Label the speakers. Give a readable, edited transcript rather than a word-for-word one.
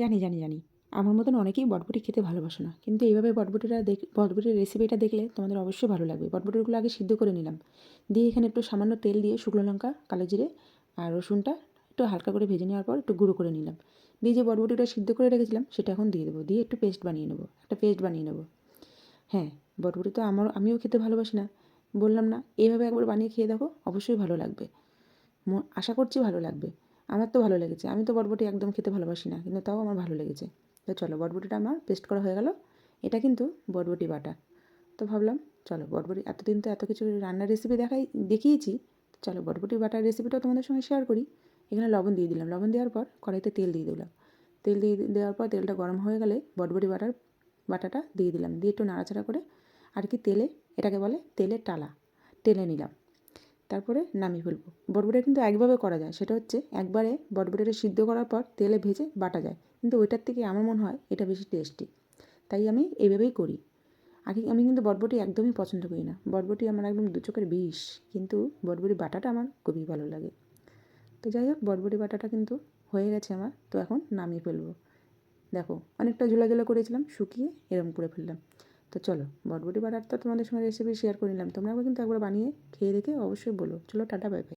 Speaker 1: জানি, জানি, জানি। আমার মতন অনেকেই বটবটি খেতে ভালোবাসে না। কিন্তু এইভাবে বটবটির রেসিপিটা দেখলে তোমাদের অবশ্যই ভালো লাগবে। বটবটিগুলো আগে সিদ্ধ করে নিলাম। দিয়ে এখানে একটু সামান্য তেল দিয়ে শুকনো লঙ্কা, কালো জিরে আর রসুনটা একটু হালকা করে ভেজে নেওয়ার পর একটু গুঁড়ো করে নিলাম। দিয়ে যে বটবটিটা সিদ্ধ করে রেখেছিলাম সেটা এখন দিয়ে দেবো। দিয়ে একটু পেস্ট বানিয়ে নেবো। একটা পেস্ট বানিয়ে নেবো। হ্যাঁ, বটবটি তো আমিও খেতে ভালোবাসি না। বললাম না? এভাবে একবার বানিয়ে খেয়ে দেখো, অবশ্যই ভালো লাগবে। আশা করছি ভালো লাগবে। আমার তো ভালো লেগেছে। আমি তো বটবটি একদম খেতে ভালোবাসি না। কিন্তু তাও আমার ভালো লেগেছে। তো চলো বটবটিটা আমার পেস্ট করা হয়ে গেল। এটা কিন্তু বটবটি বাটা। তো ভাবলাম চলো বটবটি এতদিন তো এত কিছু রান্নার রেসিপি দেখিয়েছি। চলো বটবটি বাটার রেসিপিটাও তোমাদের সঙ্গে শেয়ার করি। এখানে লবণ দিয়ে দিলাম। লবণ দেওয়ার পর কড়াইতে তেল দিয়ে দিলাম। তেল দিয়ে দেওয়ার পর তেলটা গরম হয়ে গেলে বটবটি বাটাটা দিয়ে দিলাম। দিয়ে একটু নাড়াচাড়া করে আর কি এটাকে বলে তেলের টালা। টেলে নিলাম। তারপরে নামিয়ে ফেলবো। বটবটিটা কিন্তু একভাবে করা যায়। সেটা হচ্ছে একবারে বটবটিটা সিদ্ধ করার পর তেলে ভেজে বাটা যায়। কিন্তু ওইটার থেকে আমার মনে হয় এটা বেশি টেস্টি। তাই আমি এইভাবেই করি। আমি কিন্তু বটবটি একদমই পছন্দ করি না। বটবটি আমার একদম দু চোখের বিষ। কিন্তু বটবটি বাটাটা আমার খুবই ভালো লাগে। তো যাই হোক বটবটি বাটাটা কিন্তু হয়ে গেছে আমার। তো এখন নামিয়ে ফেলবো। দেখো অনেকটা ঝোলা ঝোলা করেছিলাম, শুকিয়ে এরকম করে ফেললাম। তো চলো বটবটি বাটার তো তোমাদের সঙ্গে রেসিপি শেয়ার করে নিলাম। তোমরাও কিন্তু একবার বানিয়ে খেয়ে দেখে অবশ্যই বলো। চলো টাটা বাই বাই।